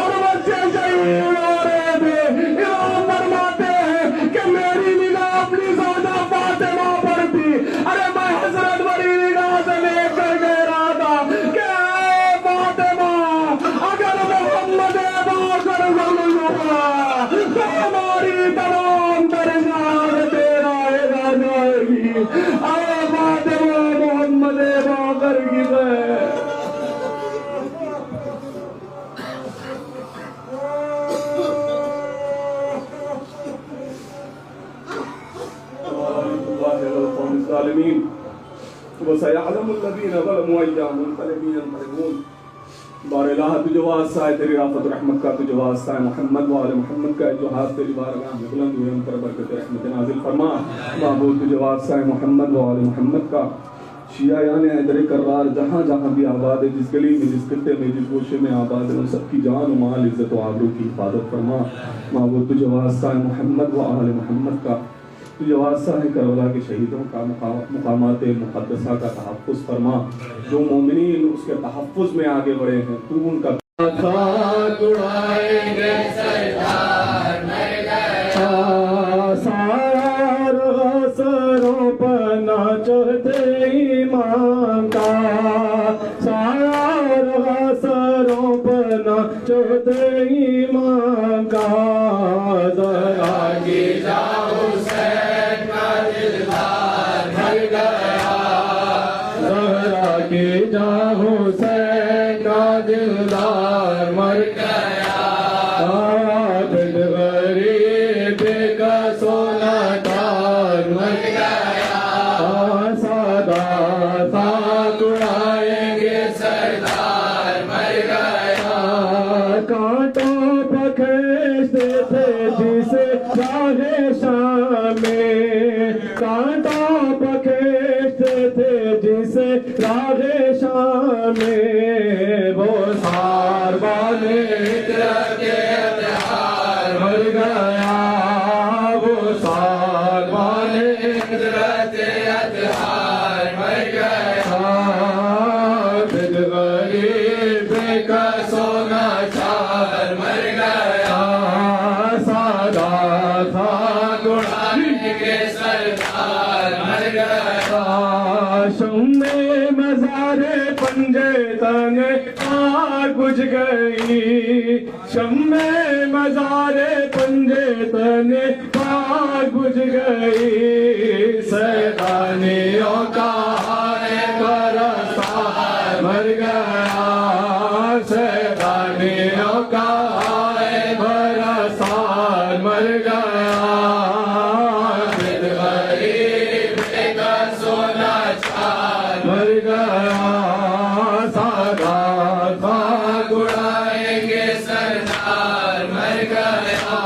और बच्चे शहीद हो रहे थे। इमाम फरमाते हैं कि मेरी निगाह अपनी ज़ौजा फातिमा पर थी। अरे मैं हजरत बड़ी निगाह से देख कर कह रहा था कि फातिमा, अगर मोहम्मद बाकर ज़मीन हुआ तो हमारी तमाम दरजात तेरा एगा जाएगी। अरे फातिमा मोहम्मद बाकर की बारलाह तुझे वास्ता है, तेरी राफत रहमत का तुझे वास्ता है, मोहम्मद वाले मोहम्मद का जो हाथ तेरी बारगाह में बुलंद हुए उन पर बरकत रहमत नाजिल फरमा। महबूब तुझे वास्ता है, मोहम्मद वाले मोहम्मद का शियायान हैदर करार जहाँ जहाँ भी आबाद है, जिस गली में, जिस खत्ते में, जिस गोशे में आबाद है, उन सबकी जान माल इज्जत व आबरू की हिफाजत फरमा। माबूद तुझे वास्ता है मोहम्मद व आले मोहम्मद का, तुझे वास्ता है करबला के शहीदों का, मकामात मुक़द्दसा का तहफ़्फ़ुज़ फरमा। जो मोमिनीन उसके तहफ़्फ़ुज़ में आगे बढ़े हैं, तू उनका खाक उड़ाएंगे सरदार मर गया। सारा सरों पर नाचते ईमान का, सारा सरों पर नाचते ईमान का। जरा की जाओ हुसैन का दिलदार मर गया, जरा की जाओ हुसैन का दिलदार मर गया। आबिद गरीब का सोना तार मर गया। सादा साथ उड़ाएंगे सरदार मर गया। कांटों पर खींचते थे जिसे राहे शाम में, कांटों पर खींचते थे जिसे राहे शाम में। वो सारवाने के अतहार मर गया, वो सारवाने के अतहार मर गया। बिद गरीब का सोना चार मर गया। सादा था गुड़ाएंगे सरदार मर गया। शुम्मे मज़ारे पंजे तने आग बुझ गई, शम्मे मज़ारे पंजे तने आग बुझ गई। सैतानियों का बरसात मर गया, सैतानियों का बरसात मर गया। बिद गरीब का सोना चार मर गया। सादा खाक उड़ाएंगे सरदार मर गया।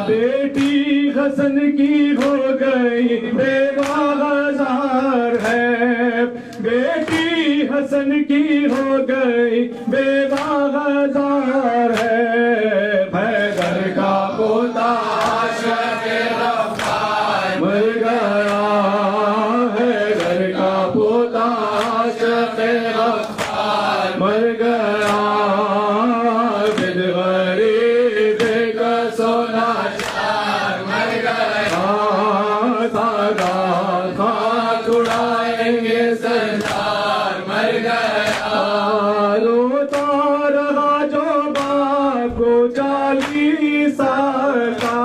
बेटी हसन की हो गई बेवाजार है, बेटी हसन की हो गई बेवाजार है। भैदर का पोता आशिक़ रफ़्तार मर गया, हैदर का पोता आशिक़ रफ़्तार मर गया। बिद गरीब का सोना चार मर गया। सादा खाक उड़ाएंगे सरदार मर गया। रोता रहा जो बाप को 40 साल का,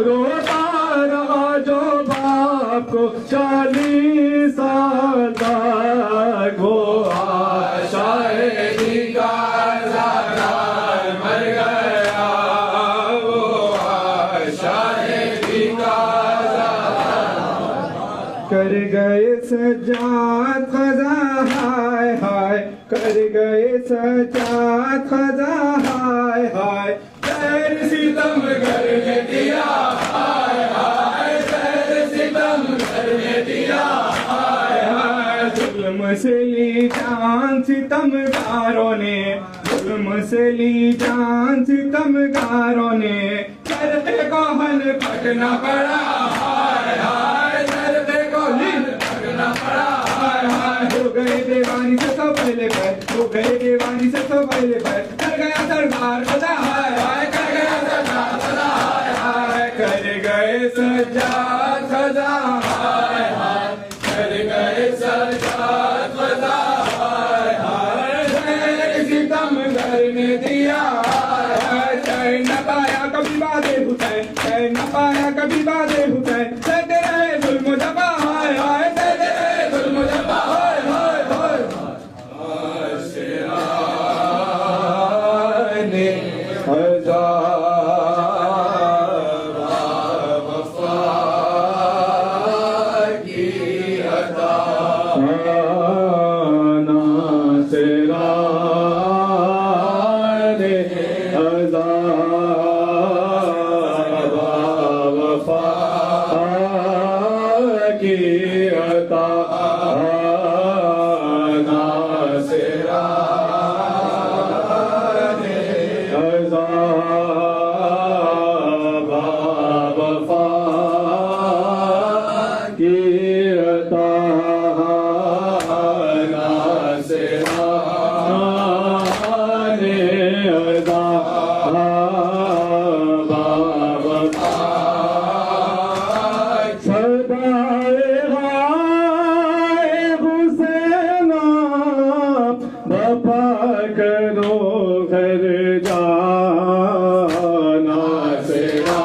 रोता रहा जो बाप को 40 साल तक। वो शायरी का सरदार मर गया, वो शायरी का कर गए सजाद खजा हाय हाय, कर गए सजाद खजा हाय हाय। खैर सितम करने दिया हाय हाय, खैर सितम करने दिया हाय हाय। जुल्म से ली जान सितमगारों ने, जुल्म से ली जान सितमगारों ने। दर्द को हल पटना पड़ा हाय हाय, दर्द को हल पटना पड़ा हाय हाय। हो गए दीवानी से तो पहले पर, हो गए दीवानी से तो पहले पर। कर गया सरदार खजा हाय हाय, कर गया सरदार खजा हाय हाय। कर गए सजाद खजा हाय हाय, कर गए सजाद खजा हाय हाय। सितम करने दिया हाय हाय। चैन न पाया कभी बादे हुसैन, चैन न पाया कभी बादे हुसैन। सहते रहे जुल्म जबा हाय हाय, सहते रहे जुल्म जबा हाय हाय हाय। आशियाने हजार वफा की अता, नासिरा घर जाना सेरा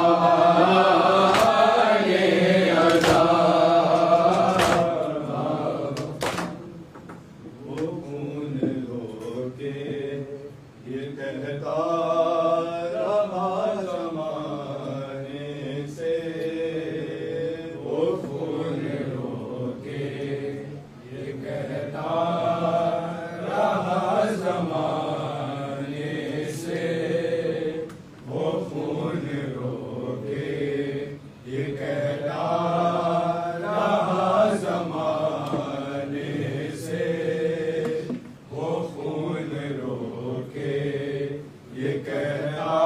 वो खून रोके ये कहता रहा जमाने से, वो खून रोके ये कहता रहा जमाने से, वो खून रोके ये कहता रहा जमाने से, वो खून रोके ये कहता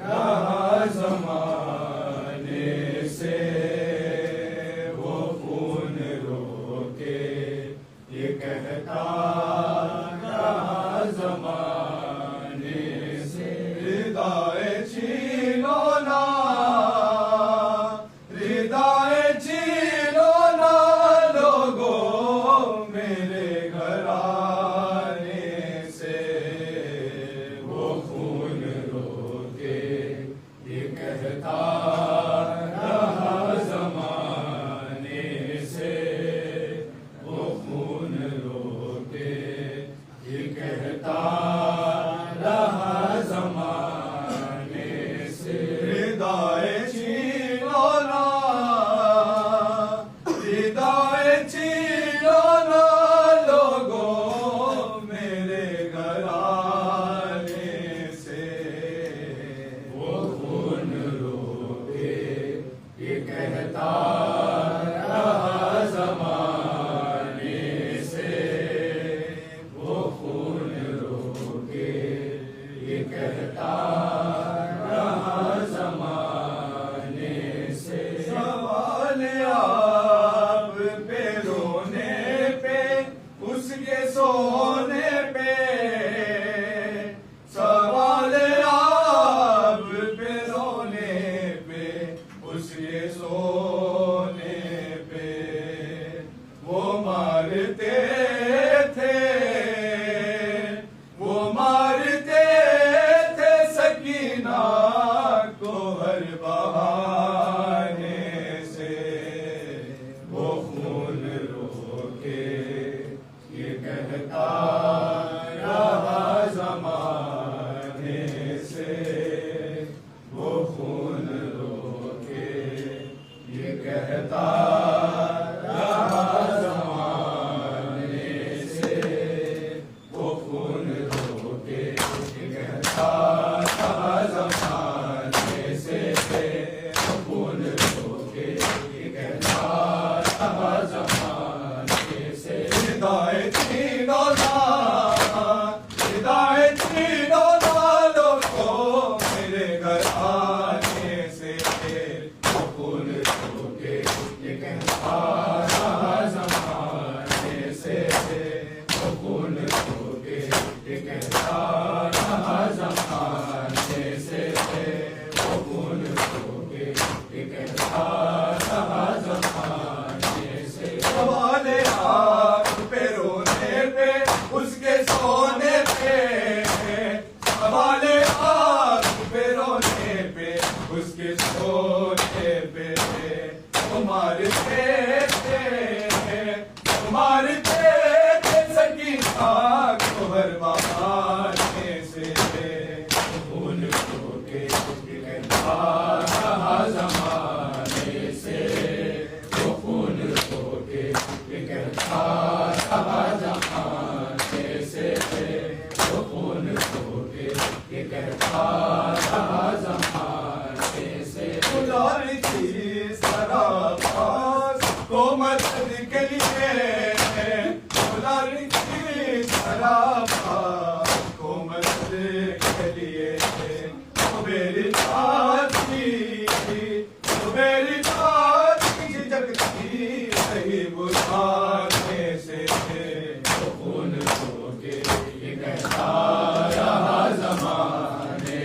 रहा जमाने से, वो खून रोके ये कहता रहा जमाने से। हृदय छीनो ना, हृदय छीनो ना लोगों मेरे घराने से, वो खून रोके ये कहता रहा जमाने से, वो खून रोके ये कहता रहा जमाने से। हृदय छीनो ना, हृदय छीनो ना लोगों मेरे घराने से, वो खून रोके ये कहता रहा जमाने से, वो खून रोके ये कहता रहा जमाने से। सवाल आप पे रोने पे उसके सोने पे, सवाल आप पे रोने पे उसके सोने पे, वो मारते थे, वो मारते थे सकीना को हर बहाने से, वो खून रोके ये कहता रहा जमाने से, वो खून रोके ये कहता रहा जमाने से, वो खून रोके ये कहता रहा जमाने से, वो खून रोके ये कहता रहा जमाने से। हृदय छीनो ना, हृदय छीनो ना लोगों मेरे घर आने से, वो खून रोके ये कहता रहा जमाने से, वो खून रोके ये कहता रहा जमाने से, वो खून रोके ये कहता रहा जमाने से। सवाल आप पे रोने पे उसके सोने पे, सवाल आप पे रोने पे उसके सोने पे, मारते थे, मारते थे सकीना को हर बहाने से, खून रोके ये कहता रहा जमाने से, वो खून रोके ये कहता रहा जमाने से, वो खून रोके ये कहता रहा जमाने से। गुलामी थी सरापास को मदद के लिए, गुलामी थी सरापास को मदद के लिए, मेरी साथी, मेरी साथी जगती सही बुझाने से, वो खून रोके ये कहता रहा जमाने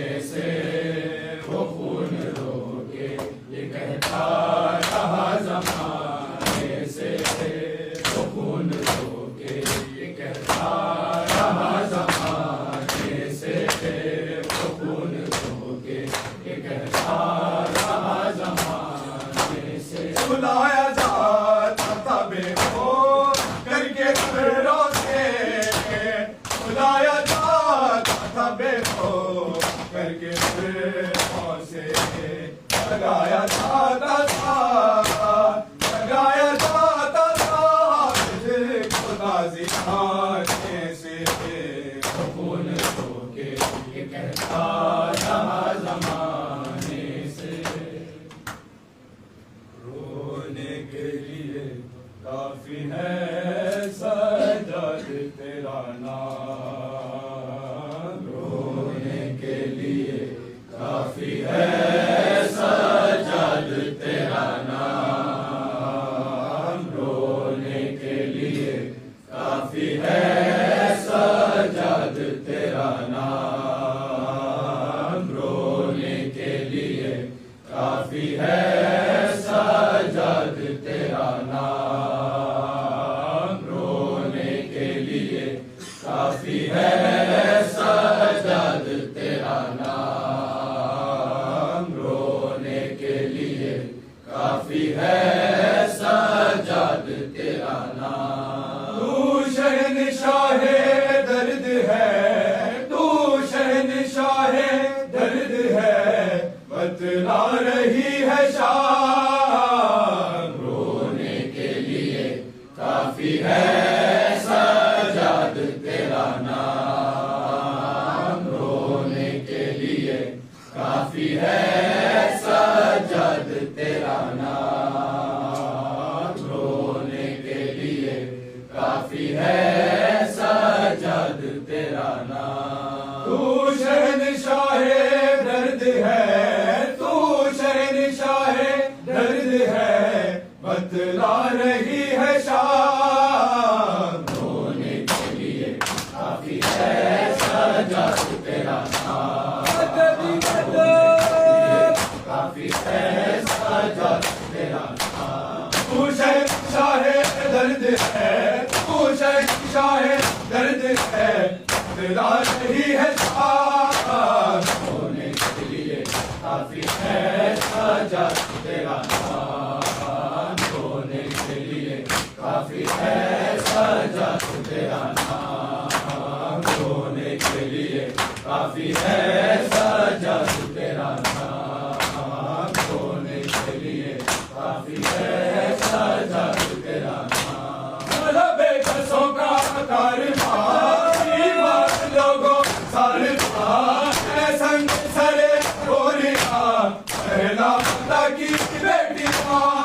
कहता रहा ज़माने से। रोने के लिए काफी है सजद तेरा नाम, रोने के लिए काफी है सजद तेरा नाम, रोने के लिए काफी है सजद तेरा नाम, रोने के लिए काफी है सजद तेरा नाम, रोने के लिए काफी है सजद तेरा नाम, रोने के लिए काफी है सजद तेरा नाम। तू शहंशाहे दर्द है, तू शहंशाहे दर्द है, बतला रही है शाम, रोने के लिए काफी है सजद तेरा नाम, रोने के लिए काफी है सजद तेरा नाम, रोने के लिए काफी है सजद तेरा नाम। तू शहंशाहे दर्द है, तू शहंशाहे दर्द है, बतला रही है शाम, रोने के लिए काफी है सजद तेरा नाम, काफी है सजद तेरा नाम। तू शहंशाहे दर्द है, तू शहंशाहे दर्द है, बतला रही है शाम, रोने के लिए काफी है सजद तेरा नाम, रोने के लिए काफी है सजद तेरा नाम, रोने के लिए काफी है सजद तेरा नाम, रोने के लिए काफी है सजद तेरा नाम। बेकसों का कारवां लोगों सारवां संग सरे गोरिया, पहला बंदा की बेटी माँ,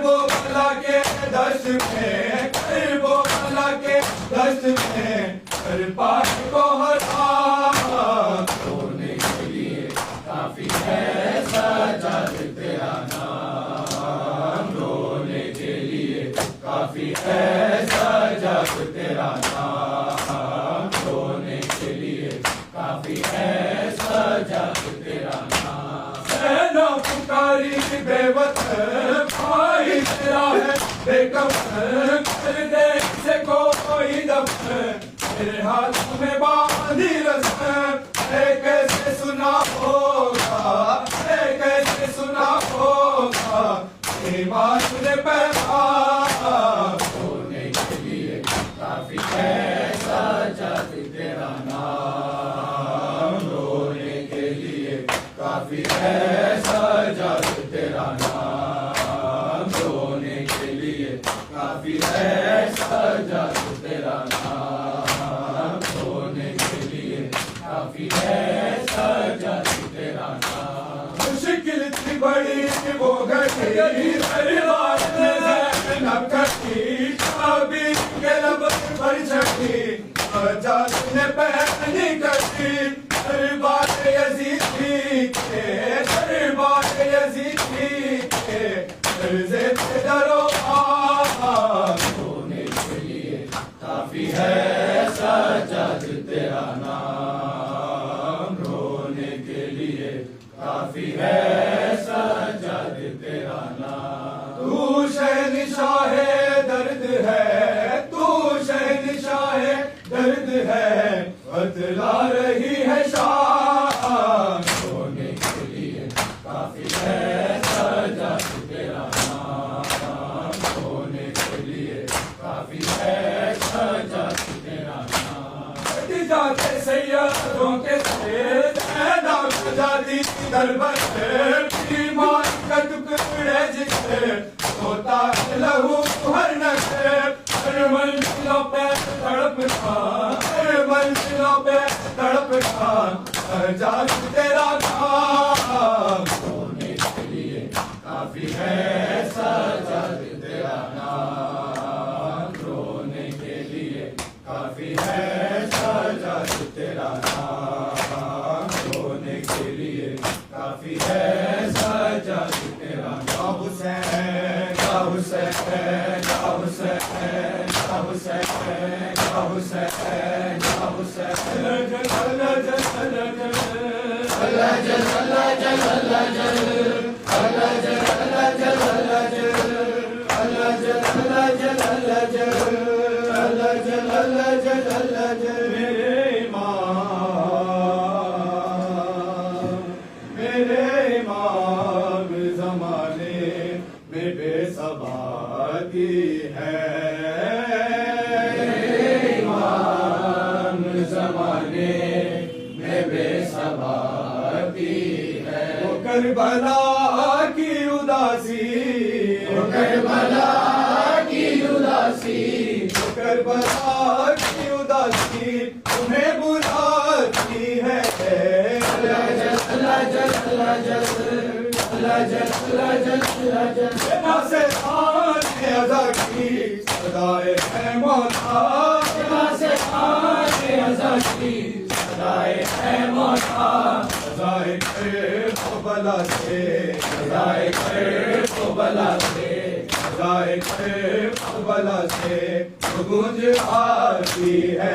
वो बला के दस में, वो बला के दस में, कर पाए को हरा, रोने के लिए काफी है सजद तेरा नाम, रोने के लिए काफी है सजद तेरा नाम, रोने के लिए काफी है सजद तेरा नाम। सेना पुकारी बेवतन भाई तेरा है बेकफन, कर दे से कोई दफन, तेरे हाथ में बांधी रस्म, कैसे सुना होगा, कैसे सुना होगा, तेरी बात ने पैगाम, रोने के लिए काफी है सजद तेरा नाम, रोने के लिए काफी है सजद तेरा नाम, रोने के लिए काफी है सजद तेरा नाम, रोने के लिए काफी है सजद तेरा नाम। मुश्किल थी बड़ी वो घड़ी, परिवार न कटी, शादी के लब पर छठी, आजाद ने पहनी कटी, दरबार यजीदी के, दरबार यजीदी के, दर्जे पे डरो रोने के लिए काफी है सजद तेरा नाम, रोने के लिए काफी है सजद तेरा नाम। तू शहंशाहे दर्द है, तू शहंशाहे दर्द है, बतला रही है शाम, रोने के लिए काफी है सजद तेरा नाम, रोने के लिए काफी है सजद तेरा नाम। जाते सैयदों के नाम जाती दरबार ईमान का टुकड़े जिसे होता लहू हर नशे, हर मंजिलों पे तड़पता, हर मंजिलों पे तड़पता, सजाद तेरा नाम रोने के लिए काफी है सजाद तेरा नाम रोने के लिए काफी है सजाद तेरा नाम रोने के लिए काफी है सजाद तेरा नाम हुसैन या हुसैन या हुसैन या हुसैन या हुसैन या हुसैन अल्लाह जल अल्लाह जल अल्लाह जल अल्लाह जल अल्लाह जल अल्लाह जल अल्लाह जल अल्लाह जल अल्लाह जल अल्लाह जल अल्लाह जल अल्लाह जल मेरे इमाम ज़माने में बेसबाती है ज़माने में बेसबाती है वो करबला की उदासी वो करबला की उदासी वो करबला की उदासी तुम्हें बुलाती है अल्लाह जल अल्लाह जल अल्लाह जल अल्लाह जल अल्लाह जल अल्लाह जल से आने अज़ा की सदाए है मौला से आने अज़ा की सदाए है मौला सदाए को बला से सदाए को बला से सदाए को बला से गूंज आती है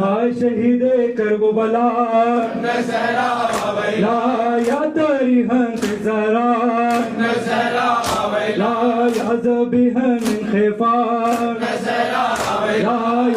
हाय शहीद करबला ला या तारीख इंतज़ारा ला या ज़बीहा मिन खैफा ला